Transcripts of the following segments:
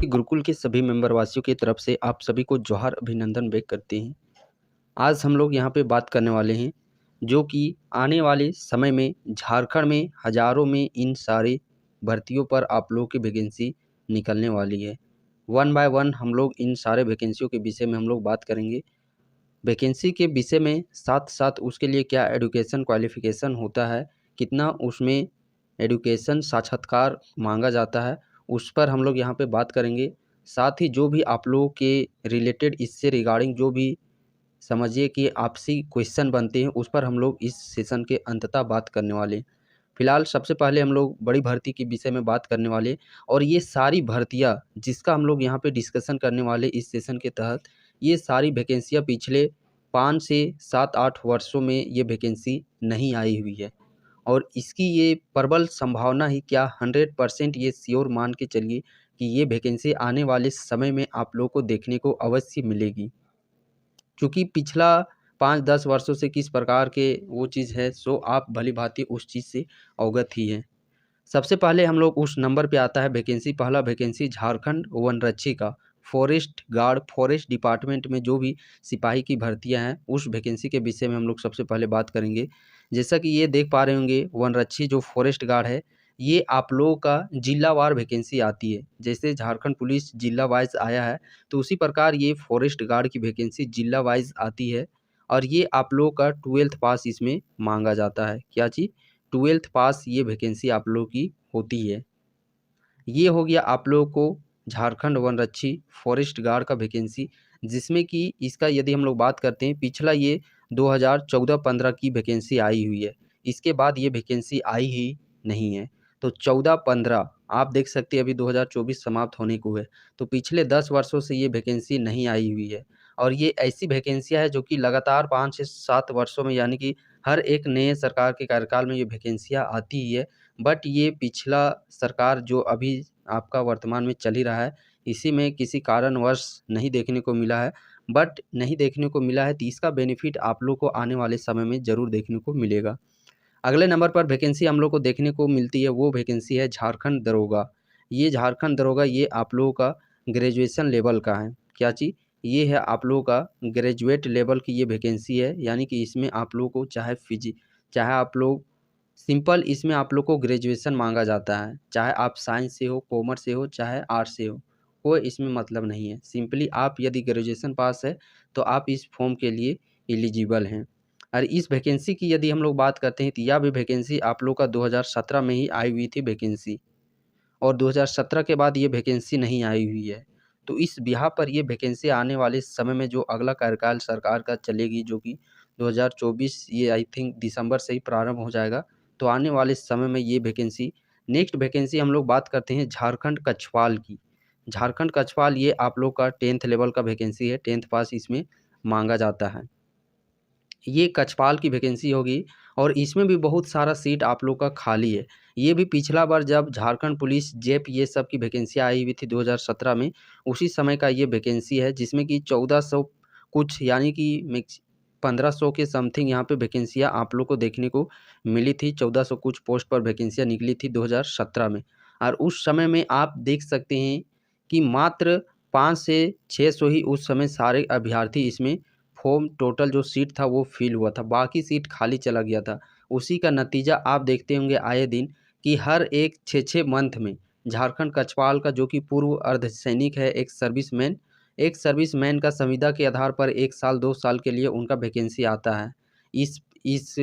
गुरुकुल के सभी मेंबर वासियों की तरफ से आप सभी को जोहार अभिनंदन व्यक्त करते हैं। आज हम लोग यहाँ पे बात करने वाले हैं जो कि आने वाले समय में झारखंड में हज़ारों में इन सारे भर्तियों पर आप लोगों की वैकेंसी निकलने वाली है। वन बाय वन हम लोग इन सारे वैकेंसियों के विषय में हम लोग बात करेंगे। वैकेंसी के विषय में साथ-साथ उसके लिए क्या एजुकेशन क्वालिफ़िकेशन होता है, कितना उसमें एजुकेशन साक्षात्कार माँगा जाता है, उस पर हम लोग यहाँ पे बात करेंगे। साथ ही जो भी आप लोगों के रिलेटेड इससे रिगार्डिंग जो भी समझिए कि आपसी क्वेश्चन बनते हैं, उस पर हम लोग इस सेशन के अंततः बात करने वाले हैं। फिलहाल सबसे पहले हम लोग बड़ी भर्ती के विषय में बात करने वाले और ये सारी भर्तियाँ जिसका हम लोग यहाँ पे डिस्कशन करने वाले इस सेशन के तहत, ये सारी वैकेंसियाँ पिछले 5 से 7-8 वर्षों में ये वैकेंसी नहीं आई हुई है और इसकी ये प्रबल संभावना ही क्या 100% ये श्योर मान के चलिए कि ये वैकेंसी आने वाले समय में आप लोगों को देखने को अवश्य मिलेगी। क्योंकि पिछला 5-10 वर्षों से किस प्रकार के वो चीज़ है सो आप भली-भाँति उस चीज़ से अवगत ही हैं। सबसे पहले हम लोग उस नंबर पे आता है वैकेंसी, पहला वैकेंसी झारखंड वनरक्षी का फॉरेस्ट गार्ड, फॉरेस्ट डिपार्टमेंट में जो भी सिपाही की भर्तियां हैं, उस वैकेंसी के विषय में हम लोग सबसे पहले बात करेंगे। जैसा कि ये देख पा रहे होंगे वनरक्षी जो फॉरेस्ट गार्ड है, ये आप लोगों का जिलावार वैकेंसी आती है। जैसे झारखंड पुलिस जिला वाइज़ आया है, तो उसी प्रकार ये फॉरेस्ट गार्ड की वैकेंसी जिला वाइज़ आती है और ये आप लोगों का 12th पास इसमें माँगा जाता है। क्या चीज़? 12th पास ये वैकेंसी आप लोगों की होती है। ये हो गया आप लोगों को झारखंड वनरक्षी फॉरेस्ट गार्ड का वैकेंसी, जिसमें कि इसका यदि हम लोग बात करते हैं पिछला ये 2014-15 की वैकेंसी आई हुई है। इसके बाद ये वैकेंसी आई ही नहीं है। तो 14-15 आप देख सकते हैं अभी 2024 समाप्त होने को है। तो पिछले 10 वर्षों से ये वैकेंसी नहीं आई हुई है और ये ऐसी वैकेंसियाँ है जो कि लगातार 5 से 7 वर्षों में यानी कि हर एक नए सरकार के कार्यकाल में ये वैकेंसियाँ आती ही है। बट ये पिछला सरकार जो अभी आपका वर्तमान में चल ही रहा है, इसी में किसी कारणवश नहीं देखने को मिला है। बट नहीं देखने को मिला है तो इसका बेनिफिट आप लोग को आने वाले समय में ज़रूर देखने को मिलेगा। अगले नंबर पर वैकेंसी हम लोग को देखने को मिलती है, वो वैकेंसी है झारखंड दरोगा। ये झारखंड दरोगा ये आप लोगों का ग्रेजुएशन लेवल का है। क्या चीज़? ये है आप लोगों का ग्रेजुएट लेवल की ये वैकेंसी है, यानी कि इसमें आप लोगों को चाहे आप लोग सिंपल इसमें आप लोग को ग्रेजुएशन माँगा जाता है। चाहे आप साइंस से हो, कॉमर्स से हो, चाहे आर्ट्स से हो, कोई इसमें मतलब नहीं है। सिंपली आप यदि ग्रेजुएशन पास है, तो आप इस फॉर्म के लिए एलिजिबल हैं। और इस वैकेंसी की यदि हम लोग बात करते हैं तो यह भी वैकेंसी आप लोग का 2017 में ही आई हुई थी वैकेंसी और 2017 के बाद ये वैकेंसी नहीं आई हुई है। तो इस बिहा पर ये वैकेंसी आने वाले समय में जो अगला कार्यकाल सरकार का चलेगी जो कि 2024 ये आई थिंक दिसंबर से ही प्रारंभ हो जाएगा। तो आने वाले समय में ये वैकेंसी नेक्स्ट वैकेंसी हम लोग बात करते हैं झारखंड कछवाल की। झारखंड कछवाल ये आप लोग का 10th लेवल का वैकेंसी है, 10th पास इसमें माँगा जाता है। ये कछपाल की वैकेंसी होगी और इसमें भी बहुत सारा सीट आप लोग का खाली है। ये भी पिछला बार जब झारखंड पुलिस, जेप ये सब की वैकेंसियाँ आई हुई थी 2017 में, उसी समय का ये वैकेंसी है जिसमें कि 1400 कुछ यानी कि मिक्स 1500 के समथिंग यहाँ पे वैकेंसियाँ आप लोग को देखने को मिली थी। 1400 कुछ पोस्ट पर वैकेंसियाँ निकली थी 2017 में और उस समय में आप देख सकते हैं कि मात्र 5 से 600 ही उस समय सारे अभ्यर्थी इसमें फॉर्म टोटल जो सीट था वो फिल हुआ था, बाकी सीट खाली चला गया था। उसी का नतीजा आप देखते होंगे आए दिन कि हर एक 6-6 मंथ में झारखंड कछवाल का जो कि पूर्व अर्धसैनिक है, एक सर्विसमैन का संविदा के आधार पर 1 साल 2 साल के लिए उनका वैकेंसी आता है। इस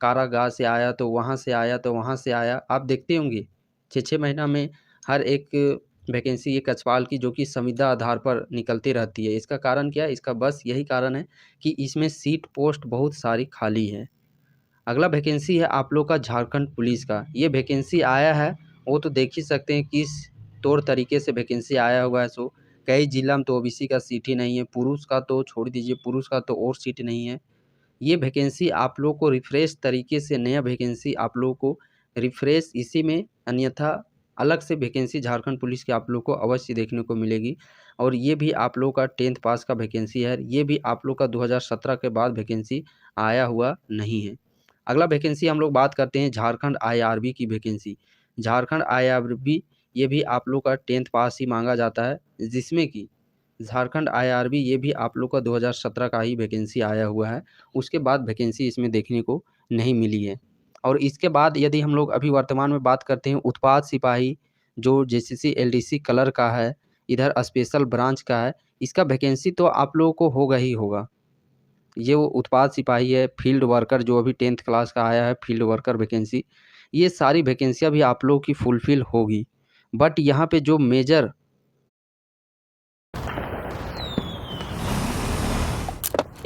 कारागार से आया तो वहाँ से आया तो वहाँ से आया, आप देखते होंगे 6-6 महीना में हर एक वैकेंसी ये कछवाल की जो कि संविदा आधार पर निकलती रहती है। इसका कारण क्या है? इसका बस यही कारण है कि इसमें सीट पोस्ट बहुत सारी खाली है। अगला वैकेंसी है आप लोग का झारखंड पुलिस का। ये वैकेंसी आया है, वो तो देख ही सकते हैं किस तौर तरीके से वैकेंसी आया हुआ है सो कई जिला में तो ओबीसी का सीट ही नहीं है, पुरुष का तो छोड़ दीजिए, पुरुष का तो और सीट नहीं है। ये वैकेंसी आप लोग को रिफ्रेश तरीके से नया वैकेंसी आप लोग को रिफ्रेश इसी में अन्यथा अलग से वैकेंसी झारखंड पुलिस की आप लोग को अवश्य देखने को मिलेगी और ये भी आप लोग का 10th पास का वैकेंसी है। ये भी आप लोग का 2017 के बाद वैकेंसी आया हुआ नहीं है। अगला वैकेंसी हम लोग बात करते हैं झारखंड आईआरबी की वैकेंसी। झारखंड आईआरबी ये भी आप लोग का 10th पास ही मांगा जाता है, जिसमें कि झारखंड आईआरबी ये भी आप लोग का 2017 का ही वैकेंसी आया हुआ है। उसके बाद वैकेंसी इसमें देखने को नहीं मिली है। और इसके बाद यदि हम लोग अभी वर्तमान में बात करते हैं उत्पाद सिपाही, जो जेसीसी एलडीसी कलर का है, इधर स्पेशल ब्रांच का है, इसका वैकेंसी तो आप लोगों को होगा ही होगा। ये वो उत्पाद सिपाही है, फील्ड वर्कर जो अभी 10th क्लास का आया है, फील्ड वर्कर वैकेंसी, ये सारी वैकेंसियाँ भी आप लोगों की फुलफ़िल होगी। बट यहाँ पे जो मेजर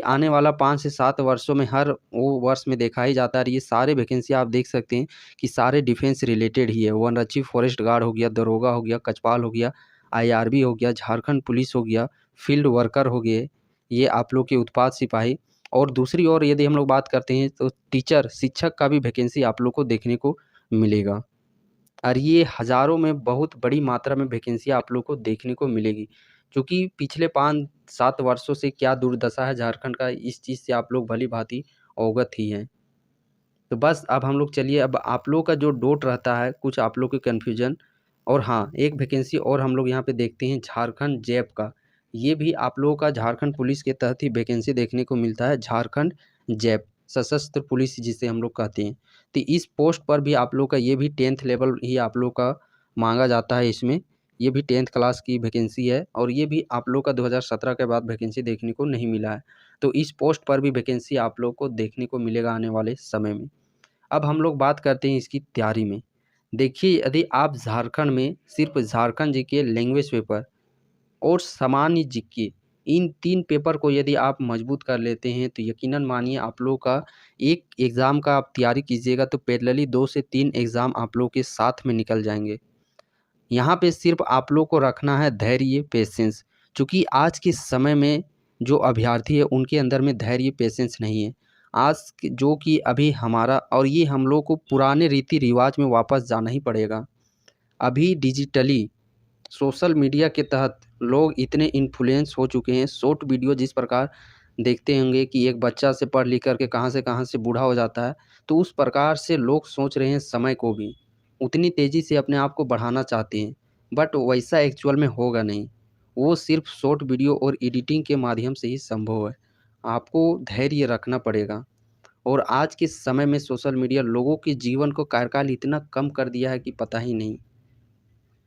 आने वाला 5 से 7 वर्षों में हर वो वर्ष में देखा ही जाता है। और ये सारे वैकेंसी आप देख सकते हैं कि सारे डिफेंस रिलेटेड ही है। वनरक्षी, फॉरेस्ट गार्ड हो गया, दरोगा हो गया, कचपाल हो गया, आईआरबी हो गया, झारखंड पुलिस हो गया, फील्ड वर्कर हो गए, ये आप लोग के उत्पाद सिपाही। और दूसरी ओर यदि हम लोग बात करते हैं तो टीचर, शिक्षक का भी वैकेंसी आप लोग को देखने को मिलेगा। और ये हज़ारों में बहुत बड़ी मात्रा में वैकेंसियाँ आप लोग को देखने को मिलेगी। क्योंकि पिछले 5-7 वर्षों से क्या दुर्दशा है झारखंड का, इस चीज़ से आप लोग भली-भाँति अवगत ही हैं। तो बस अब हम लोग चलिए, अब आप लोग का जो डाउट रहता है, कुछ आप लोग के कन्फ्यूज़न, और हाँ, एक वैकेंसी और हम लोग यहाँ पे देखते हैं झारखंड जैप का। ये भी आप लोगों का झारखंड पुलिस के तहत ही वैकेंसी देखने को मिलता है, झारखंड जैप, सशस्त्र पुलिस जिसे हम लोग कहते हैं। तो इस पोस्ट पर भी आप लोग का ये भी 10th लेवल ही आप लोग का माँगा जाता है इसमें। ये भी 10th क्लास की वैकेंसी है और ये भी आप लोग का 2017 के बाद वैकेंसी देखने को नहीं मिला है। तो इस पोस्ट पर भी वैकेंसी आप लोग को देखने को मिलेगा आने वाले समय में। अब हम लोग बात करते हैं इसकी तैयारी में। देखिए, यदि आप झारखंड में सिर्फ झारखंड जीके, लैंग्वेज पेपर और सामान्य जीके, इन 3 पेपर को यदि आप मजबूत कर लेते हैं तो यकीनन मानिए आप लोग का एक एग्ज़ाम का आप तैयारी कीजिएगा तो पैरेलली 2 से 3 एग्ज़ाम आप लोग के साथ में निकल जाएँगे। यहाँ पे सिर्फ आप लोग को रखना है धैर्य, पेशेंस। चूँकि आज के समय में जो अभ्यर्थी है उनके अंदर में धैर्य, पेशेंस नहीं है। आज जो कि अभी हमारा, और ये हम लोग को पुराने रीति-रिवाज में वापस जाना ही पड़ेगा। अभी डिजिटली सोशल मीडिया के तहत लोग इतने इन्फ्लुएंस हो चुके हैं, शॉर्ट वीडियो जिस प्रकार देखते होंगे कि एक बच्चा से पढ़ लिख कर के कहाँ से बूढ़ा हो जाता है, तो उस प्रकार से लोग सोच रहे हैं समय को भी उतनी तेज़ी से अपने आप को बढ़ाना चाहते हैं, बट वैसा एक्चुअल में होगा नहीं। वो सिर्फ शॉर्ट वीडियो और एडिटिंग के माध्यम से ही संभव है। आपको धैर्य रखना पड़ेगा। और आज के समय में सोशल मीडिया लोगों के जीवन को कार्यकाल इतना कम कर दिया है कि पता ही नहीं।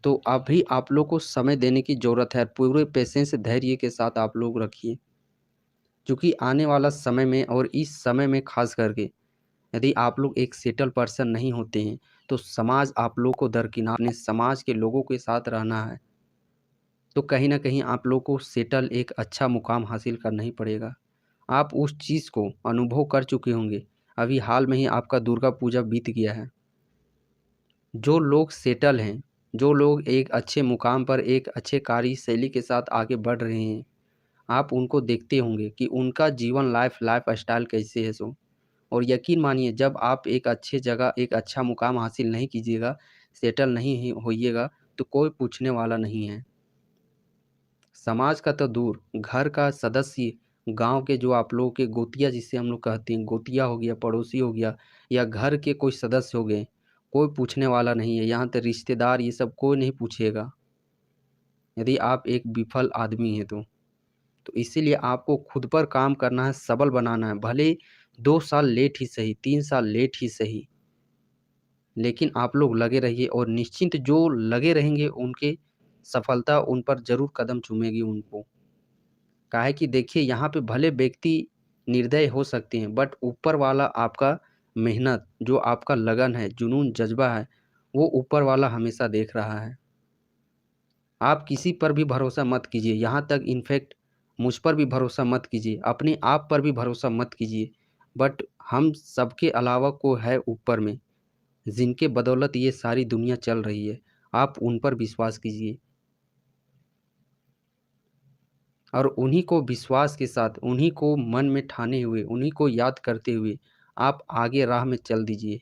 तो अभी आप लोग को समय देने की ज़रूरत है, पूरे पेशेंस, धैर्य के साथ आप लोग रखिए। क्योंकि आने वाला समय में और इस समय में ख़ास करके यदि आप लोग एक सेटल पर्सन नहीं होते हैं, तो समाज आप लोग को दरकिनार, अपने समाज के लोगों के साथ रहना है, तो कहीं न कहीं आप लोग को सेटल एक अच्छा मुकाम हासिल करना ही पड़ेगा। आप उस चीज़ को अनुभव कर चुके होंगे। अभी हाल में ही आपका दुर्गा पूजा बीत गया है। जो लोग सेटल हैं, जो लोग एक अच्छे मुकाम पर एक अच्छे कार्यशैली के साथ आगे बढ़ रहे हैं, आप उनको देखते होंगे कि उनका जीवन लाइफ़स्टाइल कैसे है सो। और यकीन मानिए जब आप एक अच्छे जगह एक अच्छा मुकाम हासिल नहीं कीजिएगा, सेटल नहीं होइएगा, तो कोई पूछने वाला नहीं है। समाज का तो दूर, घर का सदस्य, गाँव के जो आप लोगों के गोतिया जिसे हम लोग कहते हैं, गोतिया हो गया, पड़ोसी हो गया, या घर के कोई सदस्य हो गए, कोई पूछने वाला नहीं है। यहाँ तक रिश्तेदार ये सब कोई नहीं पूछेगा, यदि आप एक विफल आदमी हैं तो। तो इसीलिए आपको खुद पर काम करना है, सबल बनाना है। भले 2 साल लेट ही सही, 3 साल लेट ही सही, लेकिन आप लोग लगे रहिए और निश्चिंत जो लगे रहेंगे उनके सफलता उन पर ज़रूर कदम चूमेगी उनको। काहे कि देखिए यहाँ पे भले व्यक्ति निर्दयी हो सकते हैं, बट ऊपर वाला आपका मेहनत, जो आपका लगन है, जुनून, जज़्बा है, वो ऊपर वाला हमेशा देख रहा है। आप किसी पर भी भरोसा मत कीजिए, यहाँ तक इनफैक्ट मुझ पर भी भरोसा मत कीजिए, अपने आप पर भी भरोसा मत कीजिए। बट हम सबके अलावा कोई है ऊपर में, जिनके बदौलत ये सारी दुनिया चल रही है, आप उन पर विश्वास कीजिए। और उन्हीं को विश्वास के साथ, उन्हीं को मन में ठाने हुए, उन्हीं को याद करते हुए आप आगे राह में चल दीजिए।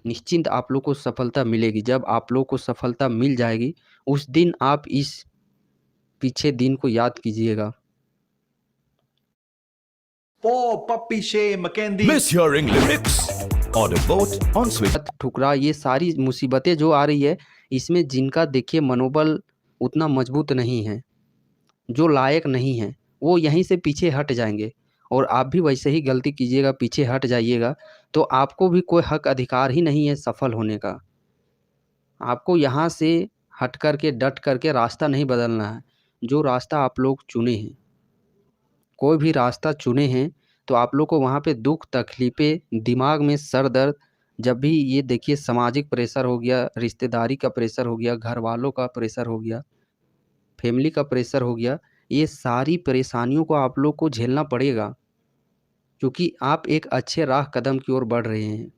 निश्चिंत आप लोग को सफलता मिलेगी। जब आप लोग को सफलता मिल जाएगी, उस दिन आप इस पीछे दिन को याद कीजिएगा। For Puppy Shay McKendy. Miss hearing lyrics on a boat on switch. ठुकरा, ये सारी मुसीबतें जो आ रही है, इसमें जिनका देखिए मनोबल उतना मजबूत नहीं है, जो लायक नहीं है, वो यहीं से पीछे हट जाएँगे और आप भी वैसे ही गलती कीजिएगा, पीछे हट जाइएगा, तो आपको भी कोई हक अधिकार ही नहीं है सफल होने का। आपको यहाँ से हट कर के, डट कर के रास्ता नहीं बदलना है, जो रास्ता आप लोग चुने हैं। कोई भी रास्ता चुने हैं, तो आप लोग को वहाँ पे दुःख, तकलीफ़ें, दिमाग में सर दर्द, जब भी ये देखिए सामाजिक प्रेशर हो गया, रिश्तेदारी का प्रेशर हो गया, घरवालों का प्रेशर हो गया, फैमिली का प्रेशर हो गया, ये सारी परेशानियों को आप लोग को झेलना पड़ेगा, क्योंकि आप एक अच्छे राह कदम की ओर बढ़ रहे हैं।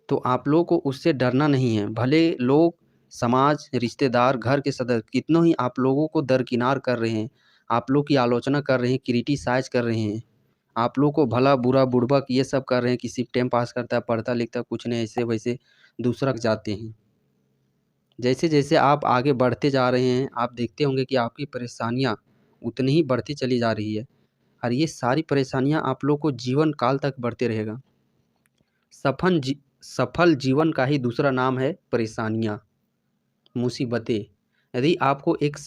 तो आप लोगों को उससे डरना नहीं है। भले लोग, समाज, रिश्तेदार, घर के सदस्य कितनों ही आप लोगों को दरकिनार कर रहे हैं, आप लोग की आलोचना कर रहे हैं, क्रिटिसाइज़ कर रहे हैं। आप लोग को भला, बुरा, बुड़बक ये सब कर रहे हैं कि सिर्फ़ टाइम पास करता है, पढ़ता-लिखता कुछ नहीं, ऐसे-वैसे दूसरा जाते हैं। जैसे-जैसे आप आगे बढ़ते जा रहे हैं, आप देखते होंगे कि आपकी परेशानियाँ उतनी ही बढ़ती चली जा रही है और ये सारी परेशानियाँ आप लोग को जीवन काल तक बढ़ते रहेगा। सफल जीवन का ही दूसरा नाम है परेशानियाँ, मुसीबतें। यदि आपको एक